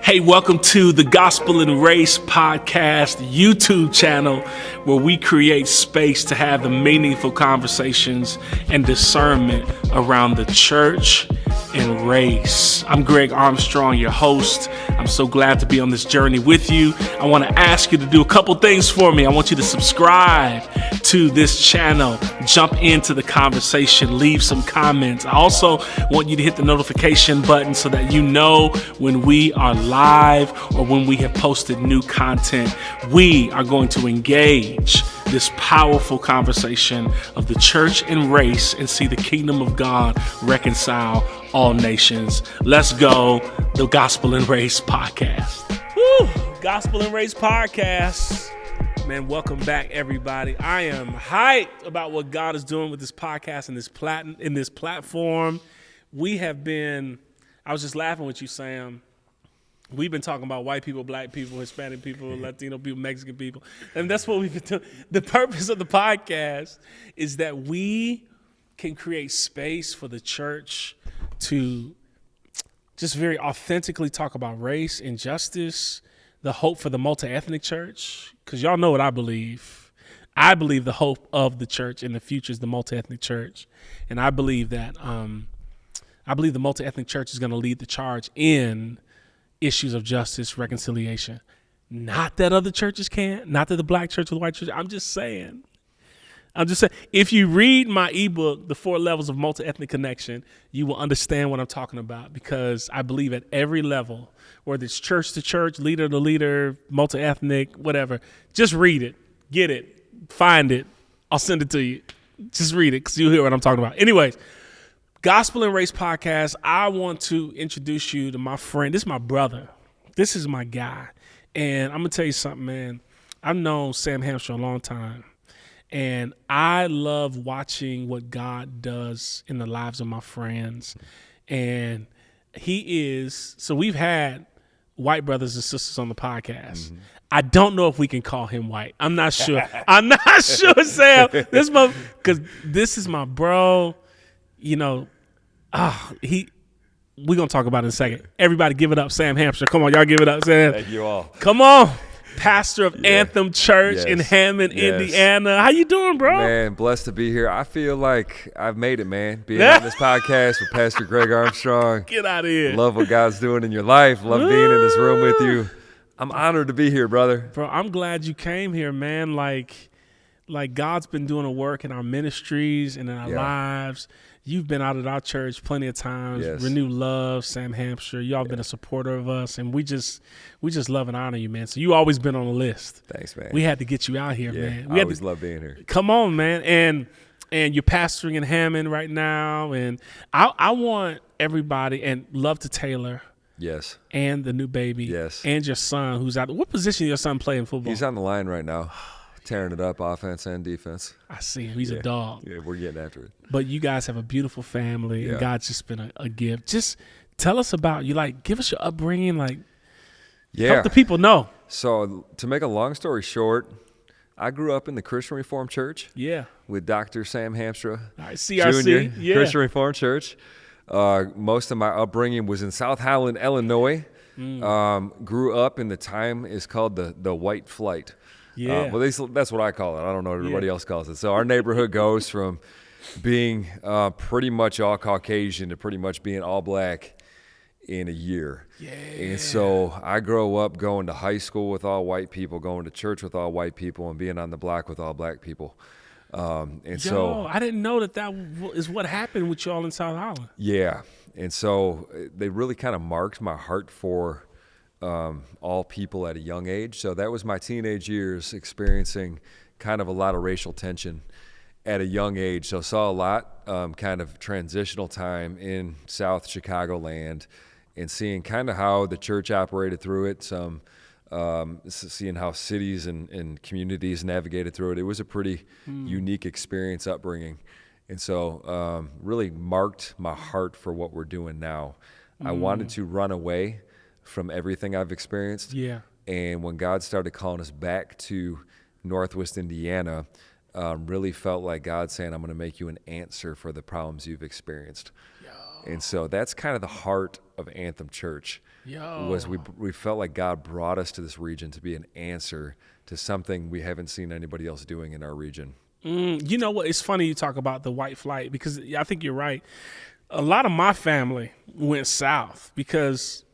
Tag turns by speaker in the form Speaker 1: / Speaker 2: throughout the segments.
Speaker 1: Hey, welcome to the Gospel and Race podcast YouTube channel, where we create space to have the meaningful conversations and discernment around the church and race. I'm Greg Armstrong, your host. I'm so glad to be on this journey with you. I want to ask you to do a couple things for me. I want you to subscribe to this channel, jump into the conversation, leave some comments. I also want you to hit the notification button so that you know when we are live or when we have posted new content. We are going to engage this powerful conversation of the church and race and see the kingdom of God reconcile all nations. Let's go, the Gospel and Race podcast. Woo! Gospel and Race podcast. Man, welcome back, everybody. I am hyped about what God is doing with this podcast and this platform. We have been, I was just laughing with you, Sam. We've been talking about white people, black people, Hispanic people, Latino people, Mexican people. And that's what we've been doing. The purpose of the podcast is that we can create space for the church to just very authentically talk about race, injustice, the hope for the multi-ethnic church. Because y'all know what I believe. I believe the hope of the church in the future is the multi-ethnic church. And I believe that the multi-ethnic church is going to lead the charge in issues of justice, reconciliation. Not that other churches can't, not that the black church or the white church. I'm just saying, if you read my ebook, The 4 Levels of Multi-Ethnic Connection, you will understand what I'm talking about, because I believe at every level, whether it's church to church, leader to leader, multi-ethnic, whatever, just read it, get it, find it. I'll send it to you. Just read it because you'll hear what I'm talking about. Anyways, Gospel and Race podcast, I want to introduce you to my friend. This is my brother. This is my guy. And I'm going to tell you something, man. I've known Sam Hamstra a long time. And I love watching what God does in the lives of my friends. And so we've had white brothers and sisters on the podcast. Mm-hmm. I don't know if we can call him white. I'm not sure. Sam. Because this is my bro. You know, we're going to talk about it in a second. Everybody give it up, Sam Hamstra. Come on, y'all give it up, Sam.
Speaker 2: Thank you all.
Speaker 1: Come on. Pastor of Anthem Church in Hammond, Indiana. How you doing, bro?
Speaker 2: Man, blessed to be here. I feel like I've made it, man. Being on this podcast with Pastor Greg Armstrong.
Speaker 1: Get out of here.
Speaker 2: Love what God's doing in your life. Love being in this room with you. I'm honored to be here, brother.
Speaker 1: Bro, I'm glad you came here, man. Like God's been doing a work in our ministries and in our lives. You've been out at our church plenty of times.
Speaker 2: Yes.
Speaker 1: Renew Love, Sam Hamstra. Y'all been a supporter of us, and we just love and honor you, man. So you always been on the list.
Speaker 2: Thanks, man.
Speaker 1: We had to get you out here, man.
Speaker 2: I always love being here.
Speaker 1: Come on, man. And you're pastoring in Hammond right now, and I want everybody, and love to Taylor.
Speaker 2: Yes.
Speaker 1: And the new baby.
Speaker 2: Yes.
Speaker 1: And your son, who's out. What position your son play in football?
Speaker 2: He's on the line right now. Tearing it up, offense and defense.
Speaker 1: I see him. He's a dog.
Speaker 2: Yeah, we're getting after it.
Speaker 1: But you guys have a beautiful family, and God's just been a gift. Just tell us about you. Give us your upbringing. Help the people know.
Speaker 2: So to make a long story short, I grew up in the Christian Reformed Church.
Speaker 1: Yeah.
Speaker 2: With Dr. Sam Hamstra,
Speaker 1: CRC.
Speaker 2: Jr., Christian Reformed Church. Most of my upbringing was in South Highland, Illinois. Grew up in the time is called the White Flight.
Speaker 1: Yeah.
Speaker 2: That's what I call it. I don't know what everybody else calls it. So our neighborhood goes from being pretty much all Caucasian to pretty much being all black in a year.
Speaker 1: Yeah.
Speaker 2: And so I grow up going to high school with all white people, going to church with all white people, and being on the block with all black people. So
Speaker 1: I didn't know that is what happened with y'all in South Holland.
Speaker 2: Yeah. And so they really kind of marked my heart for all people at a young age. So that was my teenage years, experiencing kind of a lot of racial tension at a young age. So saw a lot kind of transitional time in South Chicagoland, and seeing kind of how the church operated through it, seeing how cities and communities navigated through it. It was a pretty unique experience, upbringing. And so really marked my heart for what we're doing now. I wanted to run away from everything I've experienced.
Speaker 1: Yeah.
Speaker 2: And when God started calling us back to Northwest Indiana, really felt like God saying, I'm going to make you an answer for the problems you've experienced. And so that's kind of the heart of Anthem Church. was we felt like God brought us to this region to be an answer to something we haven't seen anybody else doing in our region.
Speaker 1: You know what? It's funny you talk about the white flight, because I think you're right. A lot of my family went south because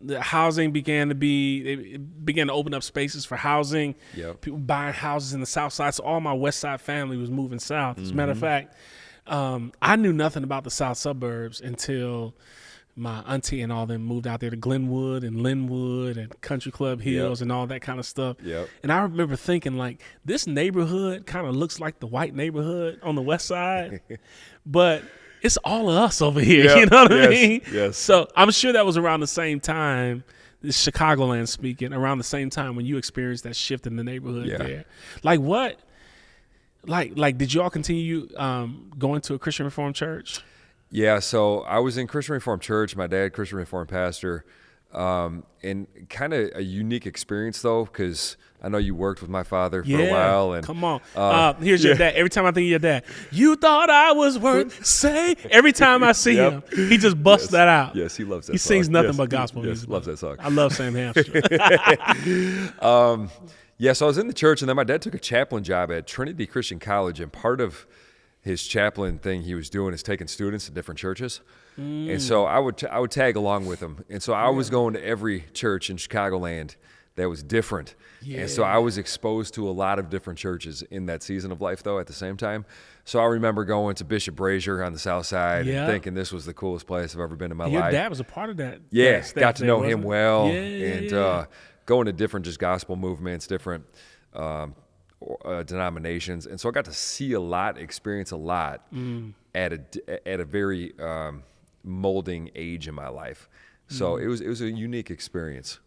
Speaker 1: the housing began to open up spaces for housing.
Speaker 2: Yep.
Speaker 1: People buying houses in the south side. So all my west side family was moving south. As a matter of fact, I knew nothing about the south suburbs until my auntie and all them moved out there to Glenwood and Linwood and Country Club Hills and all that kind of stuff.
Speaker 2: Yep.
Speaker 1: And I remember thinking, like, this neighborhood kind of looks like the white neighborhood on the west side, but it's all of us over here.
Speaker 2: Yep.
Speaker 1: You know what I mean?
Speaker 2: Yes.
Speaker 1: So I'm sure that was around the same time, this Chicagoland speaking, around the same time when you experienced that shift in the neighborhood there. Like what? Like did you all continue going to a Christian Reformed church?
Speaker 2: Yeah, so I was in Christian Reformed Church. My dad, Christian Reformed pastor, and kind of a unique experience though, because I know you worked with my father for a while. And
Speaker 1: come on, here's your dad. Every time I think of your dad, you thought I was worth say. Every time I see him, he just busts that out.
Speaker 2: Yes, he loves that.
Speaker 1: He
Speaker 2: song.
Speaker 1: sings nothing but gospel music.
Speaker 2: Loves that song.
Speaker 1: I love Sam Hamstra.
Speaker 2: Yeah, so I was in the church, and then my dad took a chaplain job at Trinity Christian College, and part of his chaplain thing he was doing is taking students to different churches. And so I would tag along with him. And so I was going to every church in Chicagoland that was different. And so I was exposed to a lot of different churches in that season of life, though, at the same time. So I remember going to Bishop Brazier on the south side and thinking this was the coolest place I've ever been in my life.
Speaker 1: Your dad was a part of that.
Speaker 2: Yeah,
Speaker 1: that
Speaker 2: got to know him well.
Speaker 1: Yeah.
Speaker 2: Going to different just gospel movements, different denominations, and so I got to see a lot, experience a lot at a very molding age in my life. So it was a unique experience.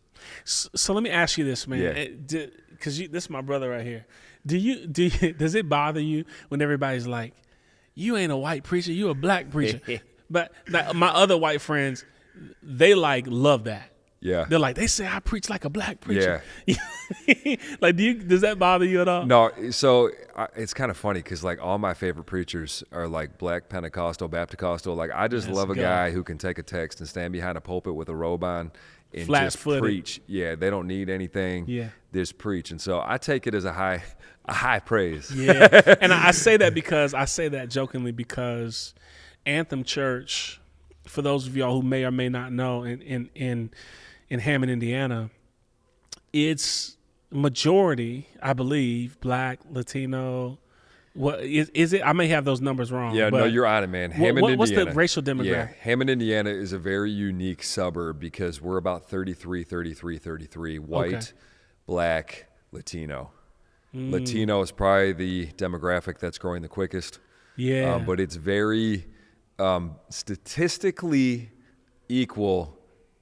Speaker 1: So let me ask you this, man, because this is my brother right here. Does it bother you when everybody's like, "You ain't a white preacher, you a black preacher"? But my other white friends, they love that.
Speaker 2: Yeah.
Speaker 1: They're like, they say I preach like a black preacher. Yeah. Like, does that bother you at all?
Speaker 2: No. So it's kind of funny because like all my favorite preachers are like black Pentecostal, Baptist-costal. Like I just love a guy who can take a text and stand behind a pulpit with a robe on and just preach. Yeah. They don't need anything. Yeah. Just preach. And so I take it as a high praise.
Speaker 1: Yeah. And I say that jokingly because Anthem Church, for those of y'all who may or may not know, in Hammond, Indiana, it's majority, I believe, black, Latino. What is it? I may have those numbers wrong.
Speaker 2: Yeah, no, you're on it, man. Hammond, Indiana.
Speaker 1: What's the racial demographic?
Speaker 2: Yeah, Hammond, Indiana is a very unique suburb because we're about 33 white, black, Latino. Latino is probably the demographic that's growing the quickest. Yeah. But it's very statistically equal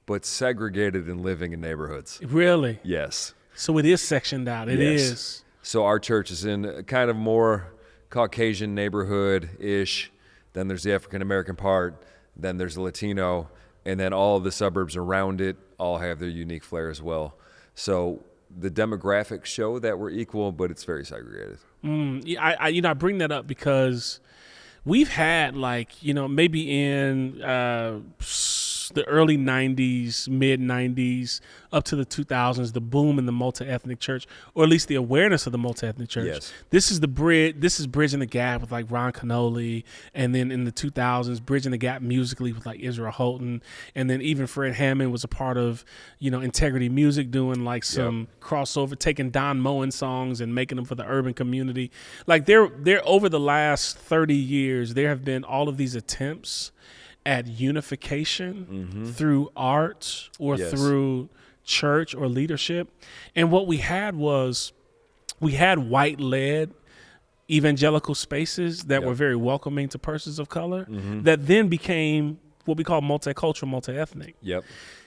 Speaker 2: but segregated and living in neighborhoods.
Speaker 1: Really?
Speaker 2: Yes.
Speaker 1: So it is sectioned out. It is.
Speaker 2: So our church is in a kind of more Caucasian neighborhood-ish. Then there's the African-American part. Then there's the Latino. And then all of the suburbs around it all have their unique flair as well. So the demographics show that we're equal, but it's very segregated.
Speaker 1: I bring that up because we've had maybe in the early 90s, mid 90s, up to the 2000s, the boom in the multi-ethnic church, or at least the awareness of the multi-ethnic church.
Speaker 2: Yes.
Speaker 1: This is bridging the gap with like Ron Canoli, and then in the 2000s, bridging the gap musically with like Israel Houghton, and then even Fred Hammond was a part of, Integrity Music, doing like some crossover, taking Don Moen songs and making them for the urban community. Like they're over the last 30 years, there have been all of these attempts at unification through art or through church or leadership. And what we had was white-led evangelical spaces that were very welcoming to persons of color that then became what we call multicultural, multi-ethnic.
Speaker 2: Yep.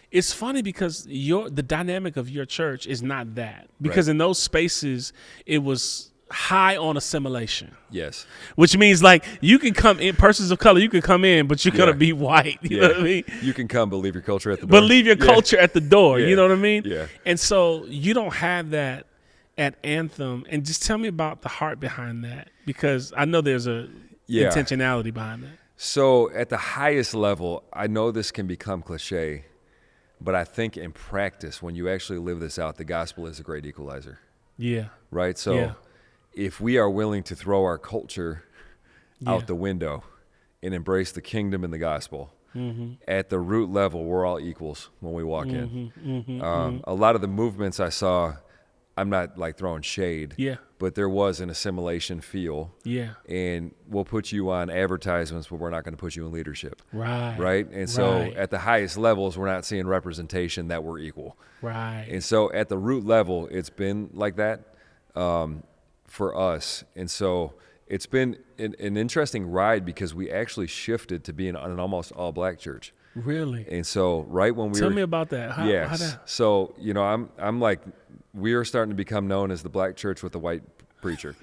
Speaker 1: It's funny because the dynamic of your church is not that. Because in those spaces, it was high on assimilation.
Speaker 2: Yes.
Speaker 1: Which means like you can come in, persons of color, you can come in, but you're going to be white. You know what I mean?
Speaker 2: You can come, but leave your culture at the door.
Speaker 1: But leave your culture at the door. You know what I mean?
Speaker 2: Yeah.
Speaker 1: And so you don't have that at Anthem. And just tell me about the heart behind that, because I know there's a intentionality behind that.
Speaker 2: So at the highest level, I know this can become cliche, But I think in practice, when you actually live this out, the gospel is a great equalizer.
Speaker 1: Yeah.
Speaker 2: Right? So if we are willing to throw our culture out the window and embrace the kingdom and the gospel, at the root level, we're all equals when we walk in. A lot of the movements I saw, I'm not like throwing shade, but there was an assimilation feel. Yeah. And we'll put you on advertisements, but we're not going to put you in leadership. Right. And so at the highest levels, we're not seeing representation that we're equal. And so at the root level, it's been like that for us. And so it's been an interesting ride because we actually shifted to being an almost all black church.
Speaker 1: Really?
Speaker 2: And so right when we
Speaker 1: Tell me about that. How that?
Speaker 2: So, you know, I'm like, we are starting to become known as the black church with the white preacher.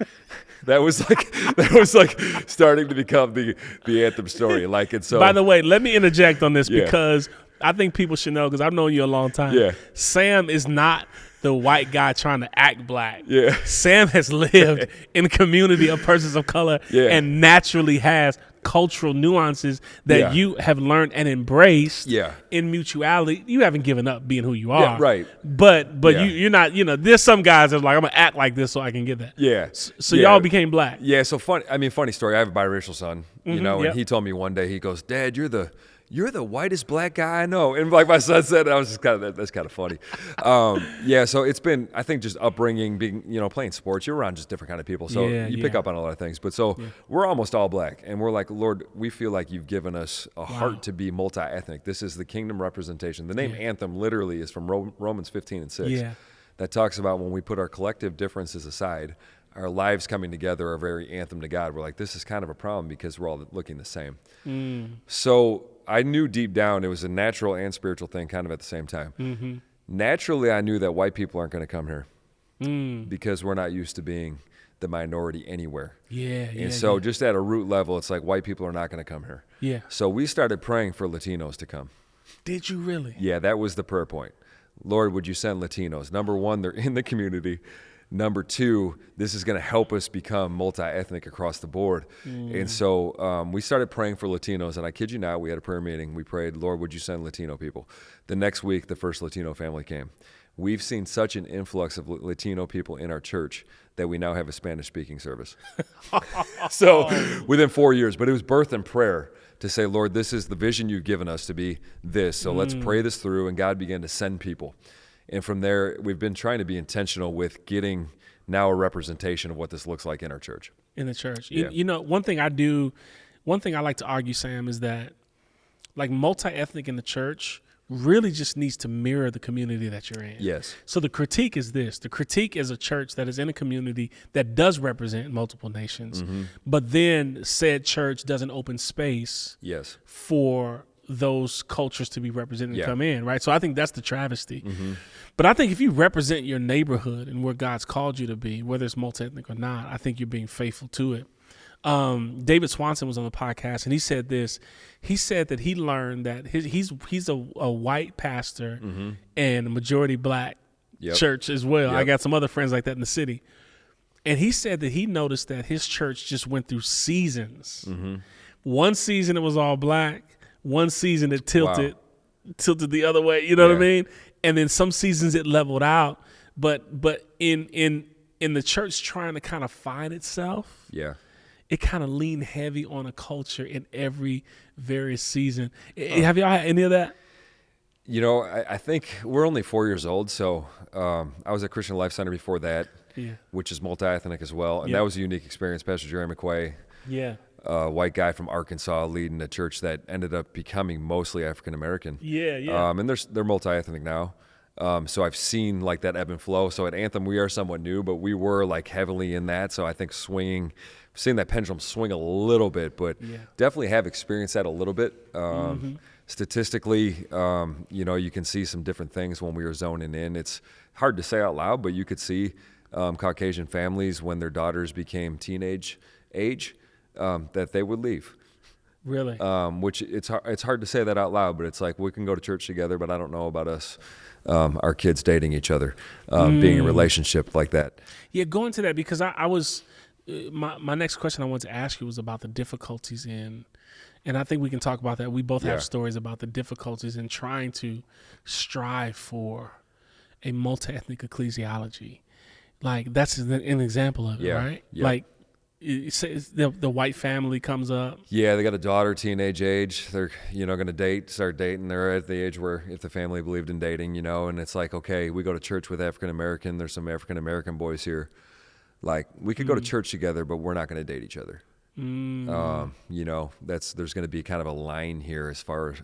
Speaker 2: that was like starting to become the anthem story. Like, and so.
Speaker 1: By the way, let me interject on this because I think people should know, because I've known you a long time. Yeah. Sam is not the white guy trying to act black. Yeah. Sam has lived in a community of persons of color and naturally has cultural nuances that you have learned and embraced in mutuality. You haven't given up being who you are.
Speaker 2: Yeah, right.
Speaker 1: But you're not, you know, there's some guys that's like, I'm going to act like this so I can get that. Yeah. So y'all became black.
Speaker 2: Yeah, so funny story. I have a biracial son, you know, and he told me one day, he goes, Dad, you're the whitest black guy I know. And like my son said, I was just that's kind of funny. So it's been, I think, just upbringing, being, you know, playing sports. You're around just different kind of people. So you pick up on a lot of things. But so we're almost all black. And we're like, Lord, we feel like you've given us a heart to be multi-ethnic. This is the kingdom representation. The name anthem literally is from Romans 15:6. Yeah. That talks about when we put our collective differences aside, our lives coming together are very anthem to God. We're like, this is kind of a problem because we're all looking the same. So I knew deep down it was a natural and spiritual thing kind of at the same time. Naturally, I knew that white people aren't going to come here because we're not used to being the minority anywhere. And so just at a root level, it's like white people are not going to come here. Yeah. So we started praying for Latinos to come.
Speaker 1: Did you really?
Speaker 2: Yeah, that was the prayer point. Lord, would you send Latinos? Number one, they're in the community. Number two, this is going to help us become multi-ethnic across the board. And so we started praying for Latinos, and I kid you not, we had a prayer meeting. We prayed, Lord, would you send Latino people? The next week, the first Latino family came. We've seen such an influx of Latino people in our church that we now have a Spanish-speaking service. So within 4 years, but it was birth and prayer to say, Lord, this is the vision you've given us to be this. So let's pray this through, and God began to send people. And from there, we've been trying to be intentional with getting now a representation of what this looks like in our church.
Speaker 1: In the church. Yeah. You know, one thing I like to argue, Sam, is that like multi-ethnic in the church really just needs to mirror the community that you're in.
Speaker 2: Yes.
Speaker 1: So the critique is this. The critique is a church that is in a community that does represent multiple nations, but then said church doesn't open space for those cultures to be represented and come in, right? So I think that's the travesty. But I think if you represent your neighborhood and where God's called you to be, whether it's multi-ethnic or not, I think you're being faithful to it. David Swanson was on the podcast, and he said this. He said that he learned that he's a white pastor and a majority black church as well. I got some other friends like that in the city. And he said that he noticed that his church just went through seasons. One season it was all black. One season it tilted the other way, you know what I mean? And then some seasons it leveled out. But in the church trying to kind of find itself, it kind of leaned heavy on a culture in every various season. Have y'all had any of that?
Speaker 2: You know, I think we're only 4 years old, so I was at Christian Life Center before that, which is multi-ethnic as well, and that was a unique experience. Pastor Jerry McQuay, white guy from Arkansas, leading a church that ended up becoming mostly African-American. And they're multi-ethnic now. So I've seen like that ebb and flow. So at Anthem, we are somewhat new, but we were like heavily in that. So I think seeing that pendulum swing a little bit, but definitely have experienced that a little bit. Statistically, you know, you can see some different things when we were zoning in. It's hard to say out loud, but you could see Caucasian families when their daughters became teenage age, that they would leave.
Speaker 1: Really?
Speaker 2: Which it's hard to say that out loud, but it's like we can go to church together, but I don't know about us, our kids dating each other, being in a relationship like that.
Speaker 1: Yeah, going to that because I was my next question I wanted to ask you was about the difficulties in, and I think we can talk about that. We both have stories about the difficulties in trying to strive for a multi-ethnic ecclesiology. Like, that's an example of it, right?
Speaker 2: Yeah.
Speaker 1: Like, the white family comes up.
Speaker 2: Yeah, they got a daughter, teenage age. They're, going to start dating. They're at the age where if the family believed in dating, and it's like, okay, we go to church with African-American. There's some African-American boys here. Like, we could go to church together, but we're not going to date each other. There's going to be kind of a line here as far as,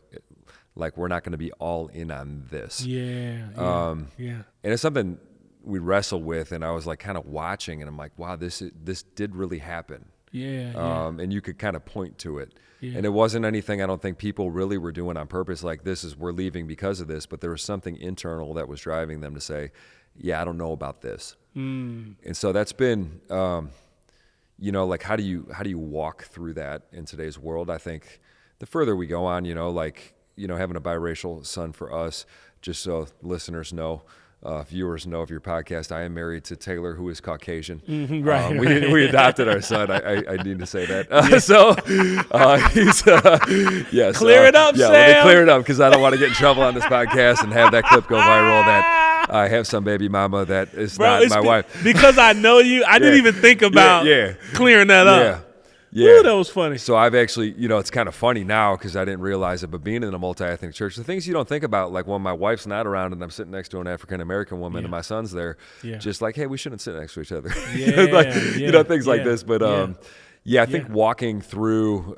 Speaker 2: like, we're not going to be all in on this.
Speaker 1: Yeah.
Speaker 2: And it's something we wrestle with, and I was like kind of watching, and I'm like, wow, this did really happen. And you could kind of point to it. And it wasn't anything I don't think people really were doing on purpose, like we're leaving because of this, but there was something internal that was driving them to say, yeah, I don't know about this. And so that's been, like, how do you walk through that in today's world? I think the further we go on, having a biracial son for us, just so listeners know, viewers know of your podcast, I am married to Taylor, who is Caucasian.
Speaker 1: Right.
Speaker 2: We adopted our son. I need to say that. Yes.
Speaker 1: Clear it up, Sam.
Speaker 2: Let me clear it up, because I don't want to get in trouble on this podcast and have that clip go viral that I have some baby mama that is not my wife.
Speaker 1: Because I know you, I didn't even think about clearing that up.
Speaker 2: Yeah.
Speaker 1: Ooh, that was funny.
Speaker 2: So I've actually, it's kind of funny now because I didn't realize it, but being in a multi-ethnic church, the things you don't think about, like when my wife's not around and I'm sitting next to an African-American woman and my son's there, just like, hey, we shouldn't sit next to each other. Things like this. But I think walking through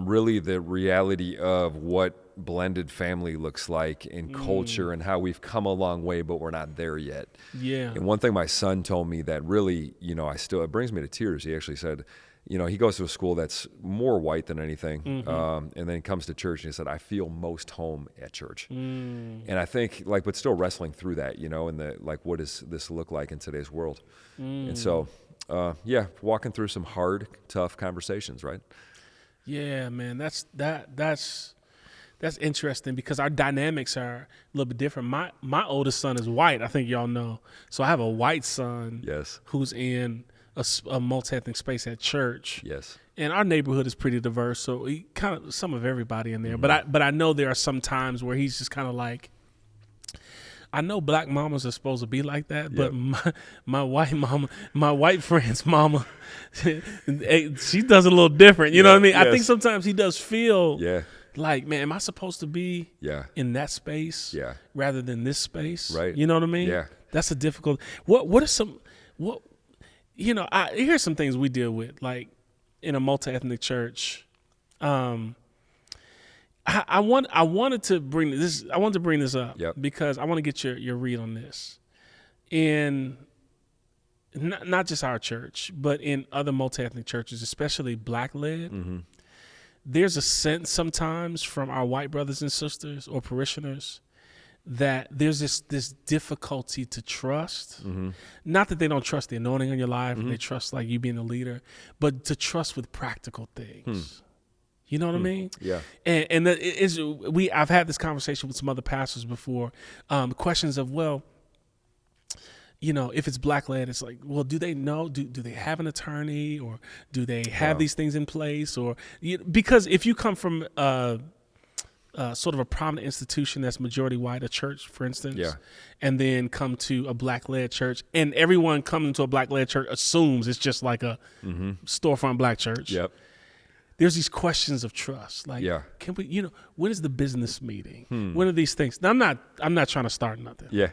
Speaker 2: really the reality of what blended family looks like in culture and how we've come a long way, but we're not there yet.
Speaker 1: Yeah.
Speaker 2: And one thing my son told me that really, it brings me to tears. He actually said, he goes to a school that's more white than anything, and then comes to church, and he said, I feel most home at church. And I think, but still wrestling through that, and what does this look like in today's world? And so, walking through some hard, tough conversations, right?
Speaker 1: Yeah, man, that's interesting, because our dynamics are a little bit different. My oldest son is white, I think y'all know. So I have a white son who's in a multi-ethnic space at church.
Speaker 2: Yes.
Speaker 1: And our neighborhood is pretty diverse, so he kind of some of everybody in there. But I know there are some times where he's just kind of like, I know black mamas are supposed to be like that, but my white friend's mama, she does it a little different. You know what I mean? Yes. I think sometimes he does feel like, man, am I supposed to be in that space rather than this space?
Speaker 2: Right.
Speaker 1: You know what I mean?
Speaker 2: Yeah.
Speaker 1: That's a difficult. Here's some things we deal with, like in a multi-ethnic church. I wanted to bring this up because I want to get your read on this. In not just our church, but in other multi-ethnic churches, especially black-led, there's a sense sometimes from our white brothers and sisters or parishioners that there's this difficulty to trust. Not that they don't trust the anointing on your life, or they trust like you being the leader, but to trust with practical things. You know what I mean?
Speaker 2: Yeah.
Speaker 1: And I've had this conversation with some other pastors before. Questions of, if it's black-led, it's like, well, do they know? Do they have an attorney, or do they have these things in place? Or because if you come from sort of a prominent institution that's majority white, a church, for instance, and then come to a black-led church, and everyone coming to a black-led church assumes it's just like a storefront black church.
Speaker 2: Yep.
Speaker 1: There's these questions of trust, like, can we, when is the business meeting? When are these things? Now, I'm not trying to start nothing.
Speaker 2: Yeah.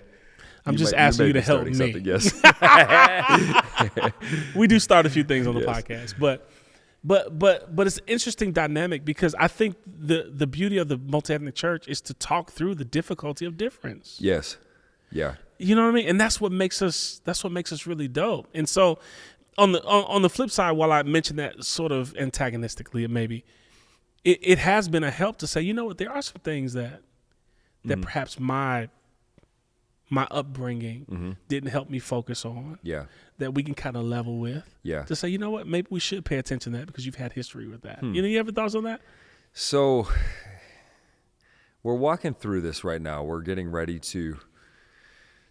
Speaker 1: I'm just asking you to help me.
Speaker 2: Yes.
Speaker 1: We do start a few things on the podcast, but it's an interesting dynamic, because I think the beauty of the multi-ethnic church is to talk through the difficulty of difference.
Speaker 2: Yes. Yeah.
Speaker 1: You know what I mean? And that's what makes us really dope. And so on the flip side, while I mentioned that sort of antagonistically, maybe it has been a help to say, you know what, there are some things that perhaps my upbringing didn't help me focus on, that we can kind of level with, to say, you know what, maybe we should pay attention to that because you've had history with that. You ever thoughts on that?
Speaker 2: So we're walking through this right now. We're getting ready to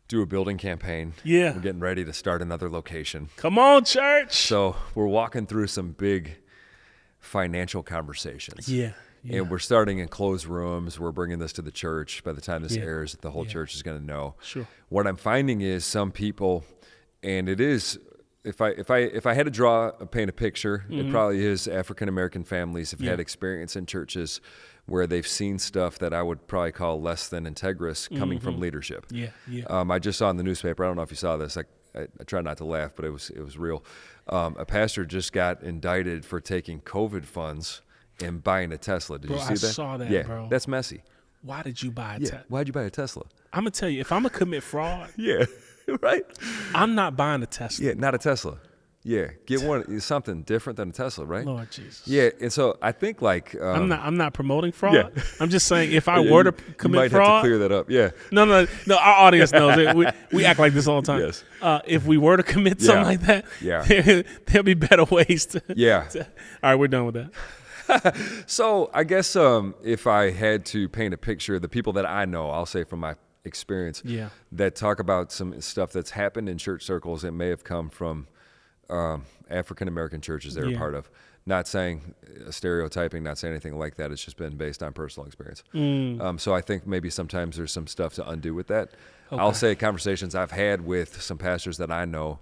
Speaker 2: do a building campaign.
Speaker 1: Yeah.
Speaker 2: We're getting ready to start another location.
Speaker 1: Come on, church.
Speaker 2: So we're walking through some big financial conversations.
Speaker 1: Yeah.
Speaker 2: And we're starting in closed rooms. We're bringing this to the church. By the time this
Speaker 1: Yeah.
Speaker 2: airs, the whole church is going to know.
Speaker 1: Sure.
Speaker 2: What I'm finding is some people, and it is, if I had to paint a picture, it probably is African American families have had experience in churches where they've seen stuff that I would probably call less than integrous coming from leadership.
Speaker 1: Yeah. Yeah.
Speaker 2: I just saw in the newspaper. I don't know if you saw this. I try not to laugh, but it was real. A pastor just got indicted for taking COVID funds and buying a Tesla. Did you see that?
Speaker 1: I saw that,
Speaker 2: yeah,
Speaker 1: bro.
Speaker 2: That's messy.
Speaker 1: Why did you buy a
Speaker 2: Yeah.
Speaker 1: Tesla?
Speaker 2: Why'd you buy a Tesla?
Speaker 1: I'm going to tell you, if I'm going to commit fraud,
Speaker 2: Yeah. Right?
Speaker 1: I'm not buying a Tesla.
Speaker 2: Yeah, not a Tesla. Yeah. Get one, something different than a Tesla, right?
Speaker 1: Lord Jesus.
Speaker 2: Yeah. And so I think like.
Speaker 1: I'm not promoting fraud.
Speaker 2: Yeah.
Speaker 1: I'm just saying if I were to commit
Speaker 2: you might
Speaker 1: fraud.
Speaker 2: have to clear that up. Yeah.
Speaker 1: No. Our audience knows it. We act like this all the time.
Speaker 2: Yes.
Speaker 1: If we were to commit something like that, there'll be better ways to.
Speaker 2: Yeah.
Speaker 1: All right, we're done with that.
Speaker 2: So I guess if I had to paint a picture, the people that I know, I'll say from my experience, that talk about some stuff that's happened in church circles that may have come from African American churches they were part of. Not saying stereotyping, not saying anything like that. It's just been based on personal experience. So I think maybe sometimes there's some stuff to undo with that. Okay. I'll say conversations I've had with some pastors that I know,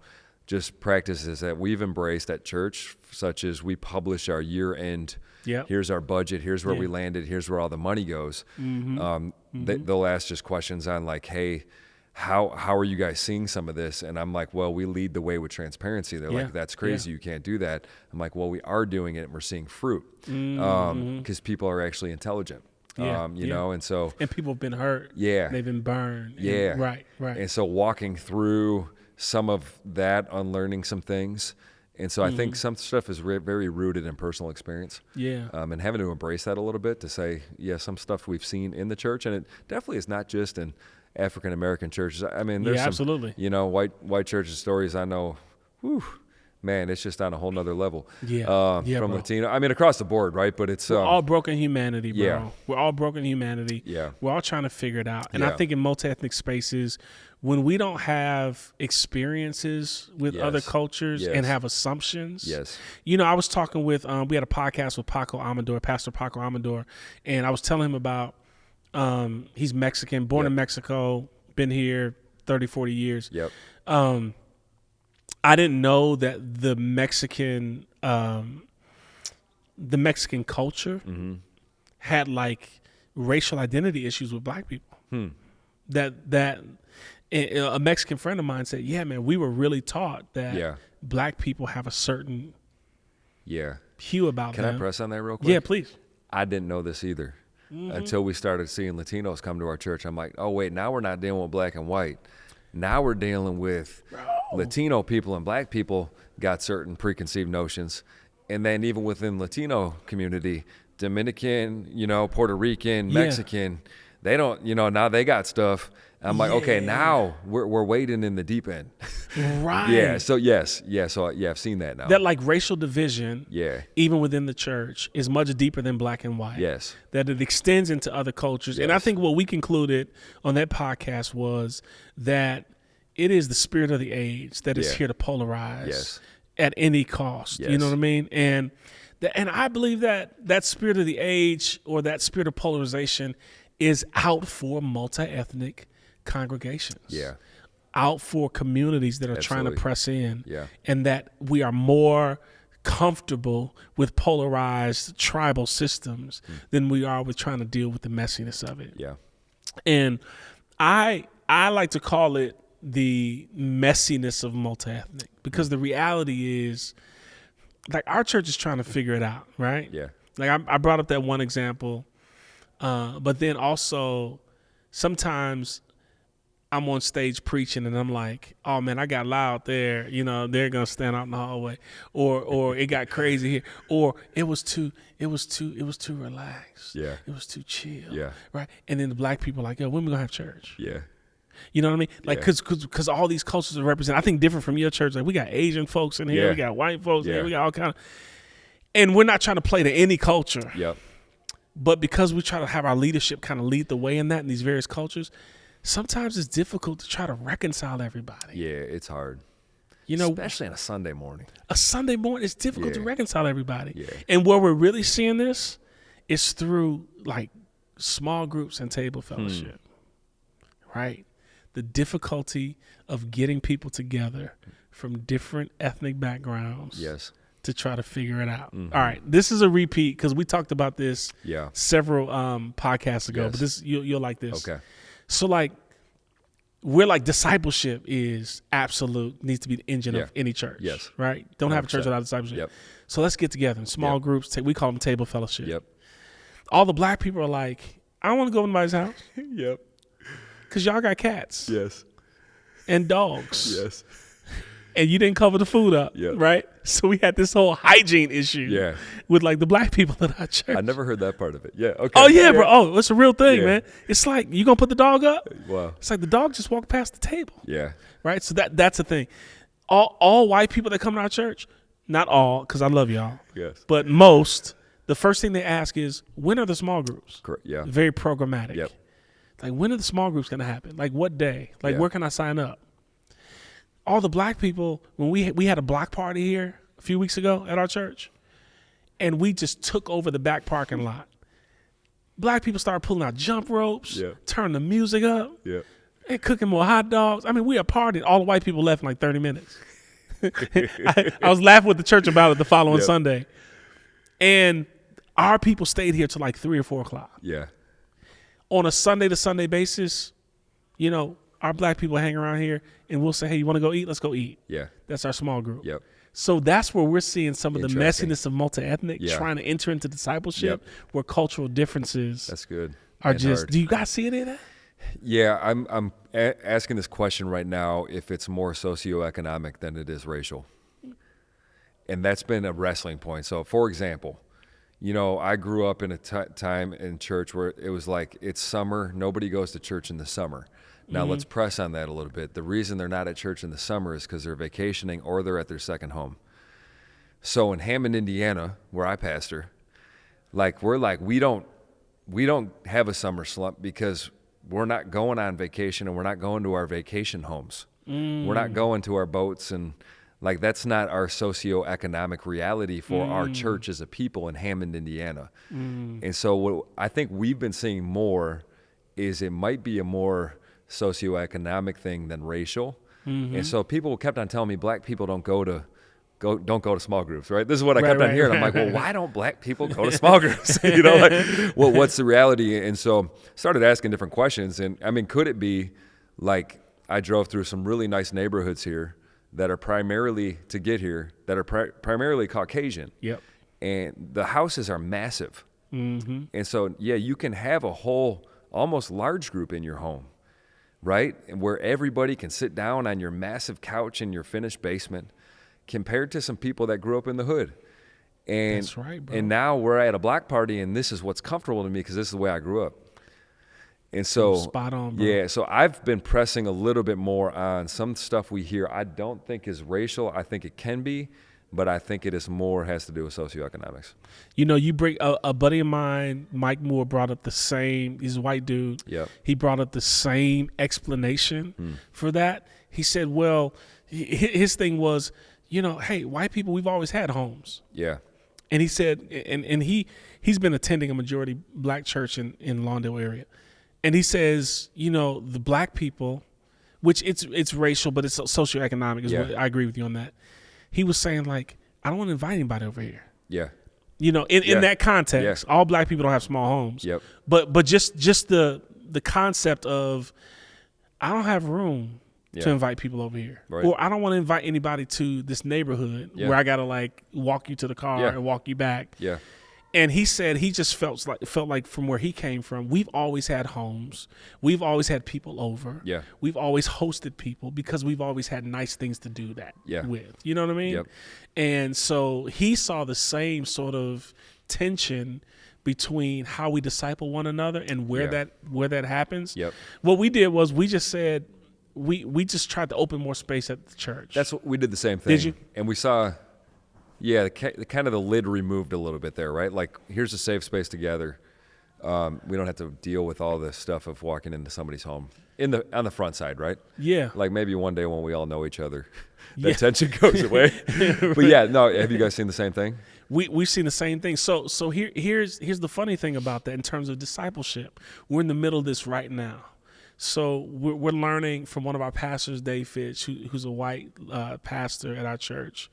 Speaker 2: just practices that we've embraced at church, such as we publish our year-end. Here's our budget. Here's where we landed. Here's where all the money goes. They'll ask just questions on like, hey, how are you guys seeing some of this? And I'm like, well, we lead the way with transparency. They're like, that's crazy. You can't do that. I'm like, well, we are doing it and we're seeing fruit because people are actually intelligent. You know, and so.
Speaker 1: And people have been hurt.
Speaker 2: Yeah.
Speaker 1: They've been burned.
Speaker 2: Yeah.
Speaker 1: Right.
Speaker 2: And so walking through some of that, unlearning some things. And so I think some stuff is very rooted in personal experience. Yeah. And having to embrace that a little bit to say, some stuff we've seen in the church. And it definitely is not just in African American churches. I mean, there's some,
Speaker 1: absolutely.
Speaker 2: White churches stories I know, man, it's just on a whole nother level. From
Speaker 1: bro.
Speaker 2: Latino. I mean, across the board, right? But it's
Speaker 1: we're all broken humanity, bro.
Speaker 2: Yeah.
Speaker 1: We're all broken humanity.
Speaker 2: Yeah.
Speaker 1: We're all trying to figure it out. And I think in multi-ethnic spaces, when we don't have experiences with other cultures and have assumptions. I was talking with, we had a podcast with Pastor Paco Amador, and I was telling him about, he's Mexican, born in Mexico, been here 30, 40 years. I didn't know that the Mexican culture had like racial identity issues with black people. That a Mexican friend of mine said, "Yeah, man, we were really taught that black people have a certain hue about them."
Speaker 2: Can I press on that real quick?
Speaker 1: Yeah, please.
Speaker 2: I didn't know this either until we started seeing Latinos come to our church. I'm like, oh wait, now we're not dealing with black and white. Now we're dealing with Latino people, and black people got certain preconceived notions. And then even within Latino community, Dominican, Puerto Rican, Mexican, they don't, now they got stuff. I'm like, okay, now we're wading in the deep end.
Speaker 1: Right.
Speaker 2: So I've seen that now.
Speaker 1: That like racial division, even within the church, is much deeper than black and white. That it extends into other cultures. And I think what we concluded on that podcast was that it is the spirit of the age that is here to polarize at any cost. You know what I mean? And I believe that spirit of the age, or that spirit of polarization, is out for multi-ethnic congregations, out for communities that are trying to press in, and that we are more comfortable with polarized tribal systems than we are with trying to deal with the messiness of it. And I like to call it the messiness of multi-ethnic, because the reality is, like, our church is trying to figure it out, right? Like I brought up that one example, but then also sometimes I'm on stage preaching and I'm like, oh man, I got loud there. They're gonna stand out in the hallway, or it got crazy here, or it was too relaxed. It was too chill. Right. And then the black people are like, yo, when we gonna have church? You know what I mean? Like, cause all these cultures are represented. I think different from your church. Like, we got Asian folks in here, we got white folks in here, we got all kind of, and we're not trying to play to any culture. But because we try to have our leadership kind of lead the way in these various cultures, sometimes it's difficult to try to reconcile everybody.
Speaker 2: Yeah, it's hard.
Speaker 1: You know,
Speaker 2: especially on a Sunday morning.
Speaker 1: A Sunday morning, it's difficult to reconcile everybody.
Speaker 2: Yeah.
Speaker 1: And where we're really seeing this is through like small groups and table fellowship, right? The difficulty of getting people together from different ethnic backgrounds to try to figure it out. All right, this is a repeat because we talked about this several podcasts ago, but this you'll like this.
Speaker 2: Okay.
Speaker 1: So like, we're like discipleship is absolute, needs to be the engine of any church.
Speaker 2: Yes.
Speaker 1: Right? Don't 100%. Have a church without discipleship.
Speaker 2: Yep.
Speaker 1: So let's get together in small groups. We call them table fellowship.
Speaker 2: Yep.
Speaker 1: All the black people are like, I don't want to go to anybody's house.
Speaker 2: Yep.
Speaker 1: Because y'all got cats.
Speaker 2: Yes.
Speaker 1: And dogs.
Speaker 2: Yes.
Speaker 1: And you didn't cover the food up. Right? So we had this whole hygiene issue with like the black people at our church.
Speaker 2: I never heard that part of it. Yeah. Okay.
Speaker 1: Oh, yeah, bro. Oh, it's a real thing, man. It's like, you going to put the dog up?
Speaker 2: Wow.
Speaker 1: It's like the dog just walked past the table.
Speaker 2: Yeah.
Speaker 1: Right? So that's the thing. All white people that come to our church, not all, because I love y'all.
Speaker 2: Yes.
Speaker 1: But most, the first thing they ask is, when are the small groups?
Speaker 2: Correct. Yeah.
Speaker 1: Very programmatic.
Speaker 2: Yep.
Speaker 1: Like, when are the small groups going to happen? Like, what day? Like, where can I sign up? All the black people, when we had a block party here a few weeks ago at our church, and we just took over the back parking lot. Black people started pulling out jump ropes, turning the music up, and cooking more hot dogs. I mean, we are partying. All the white people left in like 30 minutes. I was laughing with the church about it the following Sunday. And our people stayed here till like 3 or 4 o'clock.
Speaker 2: Yeah.
Speaker 1: On a Sunday to Sunday basis, you know, our black people hang around here and we'll say, hey, you want to go eat? Let's go eat.
Speaker 2: Yeah.
Speaker 1: That's our small group.
Speaker 2: Yep.
Speaker 1: So that's where we're seeing some of the messiness of multi-ethnic trying to enter into discipleship where cultural differences
Speaker 2: that's good.
Speaker 1: Are
Speaker 2: and
Speaker 1: just,
Speaker 2: hard.
Speaker 1: Do you guys see any of that?
Speaker 2: Yeah, I'm asking this question right now if it's more socioeconomic than it is racial. And that's been a wrestling point. So, for example, you know, I grew up in a time in church where it was like, it's summer, nobody goes to church in the summer. Now, let's press on that a little bit. The reason they're not at church in the summer is because they're vacationing or they're at their second home. So in Hammond, Indiana, where I pastor, we don't have a summer slump because we're not going on vacation and we're not going to our vacation homes. We're not going to our boats, and like that's not our socioeconomic reality for our church as a people in Hammond, Indiana. And so what I think we've been seeing more is it might be a more socioeconomic thing than racial. And so people kept on telling me black people don't go to small groups, right? This is what I kept on hearing. I'm like, well, why don't black people go to small groups? You know, like, well, what's the reality? And so started asking different questions. And I mean, could it be like I drove through some really nice neighborhoods here that are primarily primarily Caucasian. Yep. And the houses are massive. And so, you can have a whole almost large group in your home, right? And where everybody can sit down on your massive couch in your finished basement, compared to some people that grew up in the hood. And,
Speaker 1: that's right, bro.
Speaker 2: And now we're at a block party, and this is what's comfortable to me because this is the way I grew up. And so,
Speaker 1: spot on, bro.
Speaker 2: Yeah, so I've been pressing a little bit more on some stuff we hear I don't think is racial. I think it can be, but I think it is more has to do with socioeconomics.
Speaker 1: You know, you bring a buddy of mine, Mike Moore, brought up the same, he's a white dude.
Speaker 2: Yep.
Speaker 1: He brought up the same explanation for that. He said, well, his thing was, you know, hey, white people, we've always had homes.
Speaker 2: Yeah.
Speaker 1: And he said, and he's been attending a majority black church in Lawndale area. And he says, you know, the black people, which it's racial, but it's socioeconomic. I agree with you on that. He was saying, like, I don't want to invite anybody over here.
Speaker 2: Yeah.
Speaker 1: You know, in that context, all black people don't have small homes.
Speaker 2: Yep.
Speaker 1: But just the concept of, I don't have room to invite people over here.
Speaker 2: Right.
Speaker 1: Or I don't want to invite anybody to this neighborhood where I got to like walk you to the car and walk you back.
Speaker 2: Yeah.
Speaker 1: And he said he just felt like from where he came from, we've always had homes. We've always had people over.
Speaker 2: Yeah.
Speaker 1: We've always hosted people because we've always had nice things to do that with. You know what I mean?
Speaker 2: Yep. And
Speaker 1: so he saw the same sort of tension between how we disciple one another and where that happens.
Speaker 2: Yep.
Speaker 1: What we did was we just said, we just tried to open more space at the church.
Speaker 2: That's what we did the same thing.
Speaker 1: Did you?
Speaker 2: And we saw, the kind of the lid removed a little bit there, right? Like, here's a safe space to gather. We don't have to deal with all the stuff of walking into somebody's home on the front side, right?
Speaker 1: Yeah.
Speaker 2: Like maybe one day when we all know each other,
Speaker 1: Yeah.
Speaker 2: that tension goes away. But yeah, no. Have you guys seen the same thing?
Speaker 1: We've seen the same thing. So here's the funny thing about that in terms of discipleship. We're in the middle of this right now. So we're learning from one of our pastors, Dave Fitch, who's a white pastor at our church,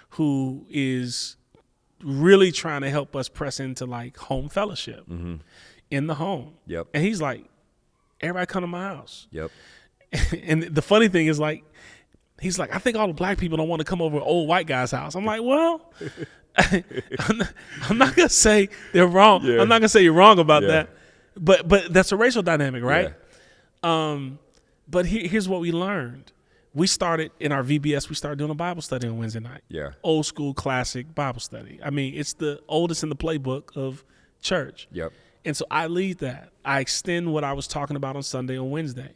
Speaker 1: who is really trying to help us press into like home fellowship in the home.
Speaker 2: Yep.
Speaker 1: And he's like, everybody come to my house.
Speaker 2: Yep.
Speaker 1: And the funny thing is like, he's like, I think all the black people don't want to come over to old white guy's house. I'm like, well, I'm not gonna say they're wrong.
Speaker 2: Yeah.
Speaker 1: I'm not gonna say you're wrong about
Speaker 2: Yeah.
Speaker 1: that. But that's a racial dynamic, right?
Speaker 2: Yeah.
Speaker 1: But here's what we learned. We started in our VBS. We started doing a Bible study on Wednesday night.
Speaker 2: Yeah.
Speaker 1: Old school, classic Bible study. I mean, it's the oldest in the playbook of church.
Speaker 2: Yep.
Speaker 1: And so I lead that. I extend what I was talking about on Sunday on Wednesday.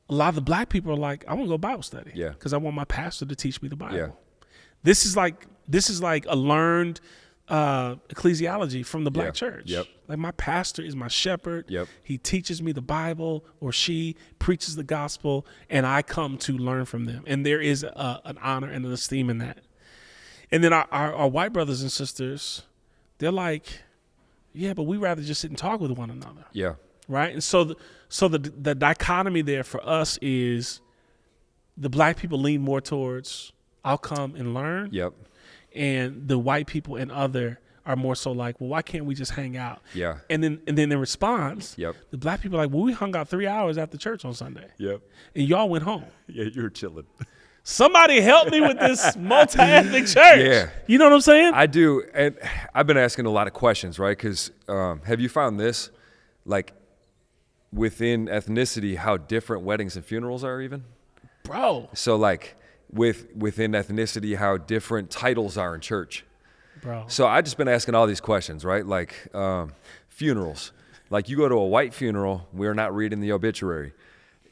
Speaker 1: A lot of the black people are like, I want to go Bible study.
Speaker 2: Yeah.
Speaker 1: Because I want my pastor to teach me the Bible.
Speaker 2: Yeah.
Speaker 1: This is like a learned ecclesiology from the black church.
Speaker 2: Yep.
Speaker 1: Like my pastor is my shepherd.
Speaker 2: Yep.
Speaker 1: He teaches me the Bible, or she preaches the gospel, and I come to learn from them. And there is an honor and an esteem in that. And then our white brothers and sisters, they're like, yeah, but we rather just sit and talk with one another.
Speaker 2: Yeah.
Speaker 1: Right. And so the dichotomy there for us is the black people lean more towards I'll come and learn.
Speaker 2: Yep.
Speaker 1: And the white people and other are more so like, well, why can't we just hang out?
Speaker 2: Yeah.
Speaker 1: And then in response,
Speaker 2: Yep.
Speaker 1: the black people are like, well, we hung out 3 hours after church on Sunday.
Speaker 2: Yep.
Speaker 1: And y'all went home.
Speaker 2: Yeah, you were chilling.
Speaker 1: Somebody help me with this multi-ethnic church.
Speaker 2: Yeah.
Speaker 1: You know what I'm saying?
Speaker 2: I do, and I've been asking a lot of questions, right? Because have you found this, like, within ethnicity, how different weddings and funerals are even?
Speaker 1: Bro.
Speaker 2: So, like, within ethnicity, how different titles are in church.
Speaker 1: Bro.
Speaker 2: So I just been asking all these questions, right? Like funerals. Like you go to a white funeral, we're not reading the obituary.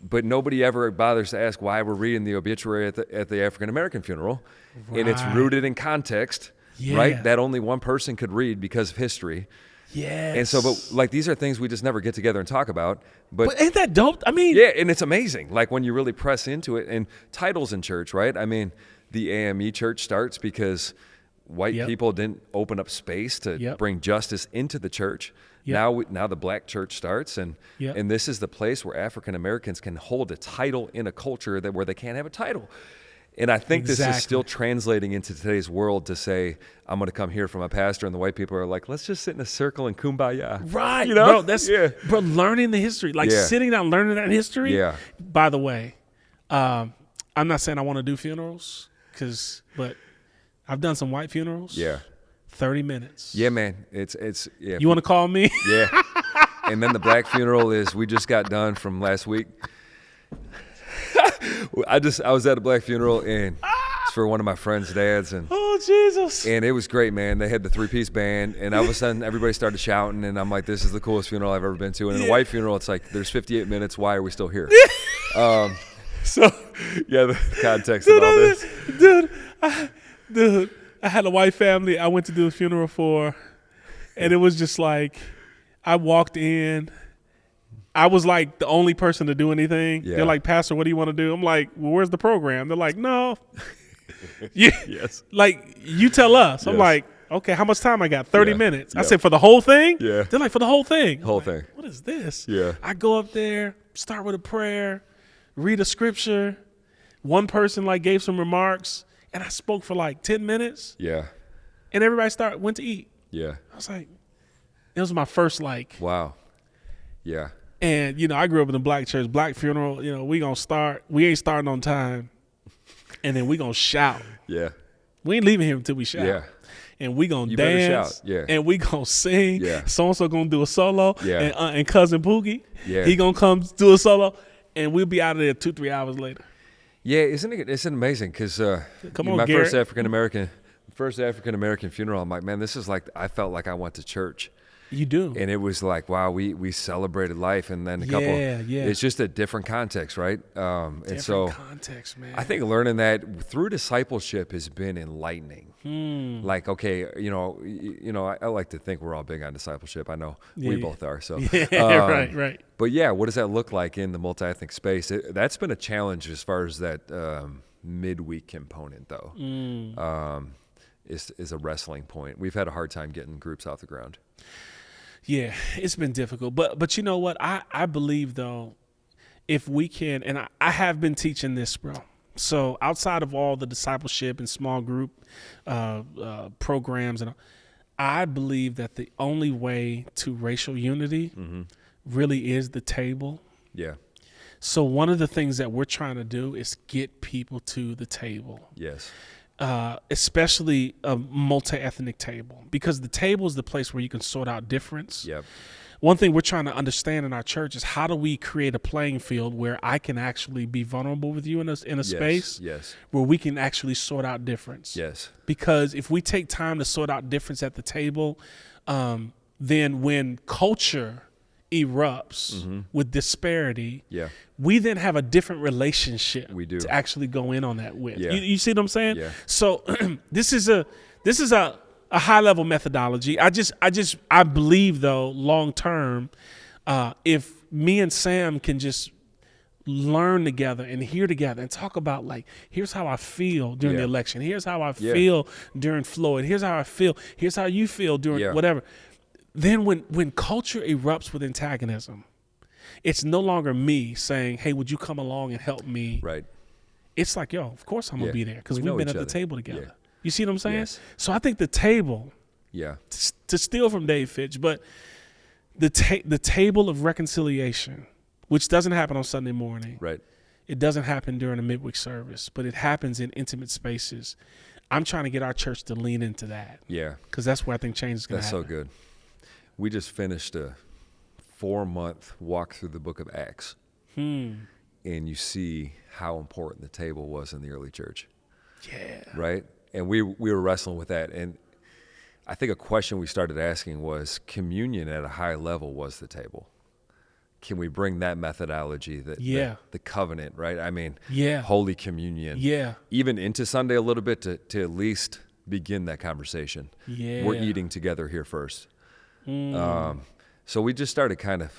Speaker 2: But nobody ever bothers to ask why we're reading the obituary at the African-American funeral.
Speaker 1: Right.
Speaker 2: And it's rooted in context,
Speaker 1: Yeah.
Speaker 2: right? That only one person could read because of history.
Speaker 1: Yes.
Speaker 2: And so, but like these are things we just never get together and talk about.
Speaker 1: But ain't that dope? I mean,
Speaker 2: yeah, and it's amazing. Like when you really press into it, and titles in church, right? I mean, the AME church starts because white
Speaker 1: Yep.
Speaker 2: people didn't open up space to
Speaker 1: Yep.
Speaker 2: bring justice into the church.
Speaker 1: Yep.
Speaker 2: Now the black church starts, and
Speaker 1: Yep.
Speaker 2: and this is the place where African Americans can hold a title in a culture where they can't have a title. And I think this is
Speaker 1: Exactly.
Speaker 2: still translating into today's world to say, I'm going to come here from a pastor, and the white people are like, let's just sit in a circle and kumbaya.
Speaker 1: Right.
Speaker 2: You know?
Speaker 1: Bro, that's
Speaker 2: Yeah.
Speaker 1: bro, learning the history. Like
Speaker 2: Yeah.
Speaker 1: sitting down learning that history.
Speaker 2: Yeah.
Speaker 1: By the way, I'm not saying I want to do funerals, but I've done some white funerals.
Speaker 2: Yeah.
Speaker 1: 30 minutes.
Speaker 2: Yeah, man. It's yeah.
Speaker 1: You want to call me?
Speaker 2: Yeah. And then the black funeral is, we just got done from last week. I was at a black funeral, and it's for one of my friend's dads, and
Speaker 1: Oh, Jesus.
Speaker 2: it was great, man. They had the 3-piece band, and all of a sudden everybody started shouting, and I'm like, this is the coolest funeral I've ever been to. And in a white funeral, it's like, there's 58 minutes. Why are we still here? So yeah, the context of all this.
Speaker 1: Dude, I had a white family I went to do a funeral for, and it was just like, I walked in. I was like the only person to do anything.
Speaker 2: Yeah.
Speaker 1: They're like, Pastor, what do you want to do? I'm like, well, where's the program? They're like, no. Yeah.
Speaker 2: Yes.
Speaker 1: Like, you tell us. I'm
Speaker 2: Yes.
Speaker 1: like, okay, how much time I got? 30
Speaker 2: Yeah.
Speaker 1: minutes. I
Speaker 2: Yeah.
Speaker 1: said, for the whole thing?
Speaker 2: Yeah.
Speaker 1: They're like, for the whole thing. I'm
Speaker 2: Whole
Speaker 1: like,
Speaker 2: thing.
Speaker 1: what is this?
Speaker 2: Yeah.
Speaker 1: I go up there, start with a prayer, read a scripture. One person like gave some remarks, and I spoke for like 10 minutes,
Speaker 2: Yeah.
Speaker 1: and everybody went to eat.
Speaker 2: Yeah.
Speaker 1: I was like, it was my first like,
Speaker 2: Wow. Yeah.
Speaker 1: and I grew up in a black church, black funeral. We ain't starting on time, and then we gonna shout.
Speaker 2: Yeah.
Speaker 1: We ain't leaving here until we shout.
Speaker 2: Yeah.
Speaker 1: And we gonna
Speaker 2: You better
Speaker 1: dance.
Speaker 2: shout. Yeah.
Speaker 1: And we gonna sing.
Speaker 2: Yeah.
Speaker 1: So and so gonna do a solo.
Speaker 2: Yeah.
Speaker 1: And cousin Poogie,
Speaker 2: Yeah.
Speaker 1: he gonna come do a solo, and we'll be out of there 2-3 hours later.
Speaker 2: Yeah, isn't it amazing? Because
Speaker 1: Come on,
Speaker 2: my
Speaker 1: Garrett.
Speaker 2: first African American funeral, I'm like, man, this is like, I felt like I went to church.
Speaker 1: You do.
Speaker 2: And it was like, wow, we celebrated life, and then it's just a different context, right? And so
Speaker 1: context, man.
Speaker 2: I think learning that through discipleship has been enlightening. Like, okay, I like to think we're all big on discipleship. I know we both are. So
Speaker 1: right.
Speaker 2: But yeah, what does that look like in the multi-ethnic space? That's been a challenge as far as that midweek component, though. Is a wrestling point. We've had a hard time getting groups off the ground.
Speaker 1: Yeah, it's been difficult. But you know what? I believe, though, if we can, and I have been teaching this, bro. So outside of all the discipleship and small group programs, and I believe that the only way to racial unity really is the table.
Speaker 2: Yeah.
Speaker 1: So one of the things that we're trying to do is get people to the table.
Speaker 2: Yes.
Speaker 1: Especially a multi-ethnic table, because the table is the place where you can sort out difference.
Speaker 2: Yep.
Speaker 1: One thing we're trying to understand in our church is how do we create a playing field where I can actually be vulnerable with you in a space where we can actually sort out difference.
Speaker 2: Yes.
Speaker 1: Because if we take time to sort out difference at the table, then when culture erupts with disparity, we then have a different relationship to actually go in on that with. You see what I'm saying?
Speaker 2: Yeah.
Speaker 1: So this is a high level methodology. I believe, though, long term, if me and Sam can just learn together and hear together and talk about, like, here's how I feel during the election, here's how I feel during Floyd, here's how I feel, here's how you feel during whatever. Then when culture erupts with antagonism, it's no longer me saying, hey, would you come along and help me?
Speaker 2: Right.
Speaker 1: It's like, yo, of course I'm going to be there because we've been at the table together.
Speaker 2: Yeah.
Speaker 1: You see what I'm saying?
Speaker 2: Yes.
Speaker 1: So I think the table, to steal from Dave Fitch, but the table of reconciliation, which doesn't happen on Sunday morning.
Speaker 2: Right.
Speaker 1: It doesn't happen during a midweek service, but it happens in intimate spaces. I'm trying to get our church to lean into that. Yeah. Because that's where I think change is going to happen.
Speaker 2: That's so good. We just finished a 4-month walk through the book of Acts. And you see how important the table was in the early church.
Speaker 1: Yeah.
Speaker 2: Right? And we were wrestling with that. And I think a question we started asking was, communion at a high level was the table. Can we bring that methodology, the covenant, right? I mean, Holy Communion, even into Sunday a little bit to at least begin that conversation. Yeah. We're eating together here first. So we just started kind of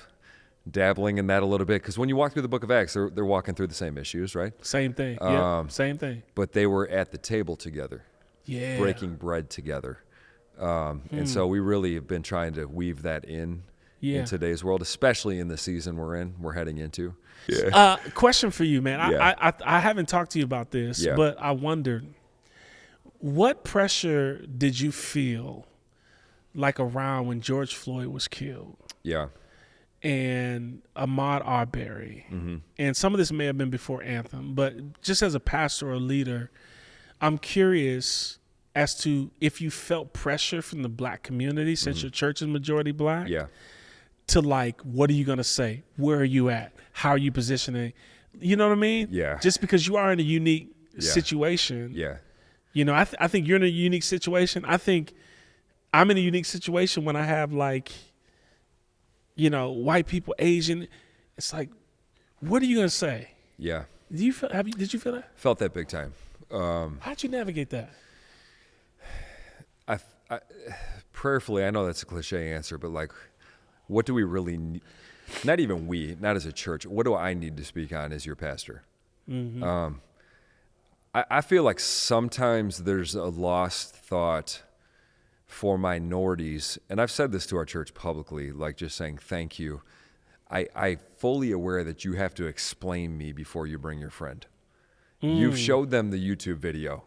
Speaker 2: dabbling in that a little bit, because when you walk through the book of Acts, they're walking through the same issues, right?
Speaker 1: Same thing. Same thing.
Speaker 2: But they were at the table together, breaking bread together. And so we really have been trying to weave that in today's world, especially in the season we're heading into.
Speaker 1: Question for you, man. I haven't talked to you about this, but I wondered, what pressure did you feel like around when George Floyd was killed? Yeah. And Ahmaud Arbery. And some of this may have been before Anthem, but just as a pastor or leader, I'm curious as to if you felt pressure from the black community, since your church is majority black, to, like, what are you going to say? Where are you at? How are you positioning? You know what I mean? Yeah. Just because you are in a unique situation. Yeah. You know, I think you're in a unique situation. I think I'm in a unique situation when I have, like, you know, white people, Asian. It's like, what are you going to say? Yeah. Did you feel that?
Speaker 2: Felt that big time.
Speaker 1: How'd you navigate that?
Speaker 2: I prayerfully, I know that's a cliche answer, but, like, what do we really need? Not even we, not as a church. What do I need to speak on as your pastor? I feel like sometimes there's a lost thought for minorities, and I've said this to our church publicly, like, just saying thank you. I fully aware that you have to explain me before you bring your friend. You've showed them the YouTube video,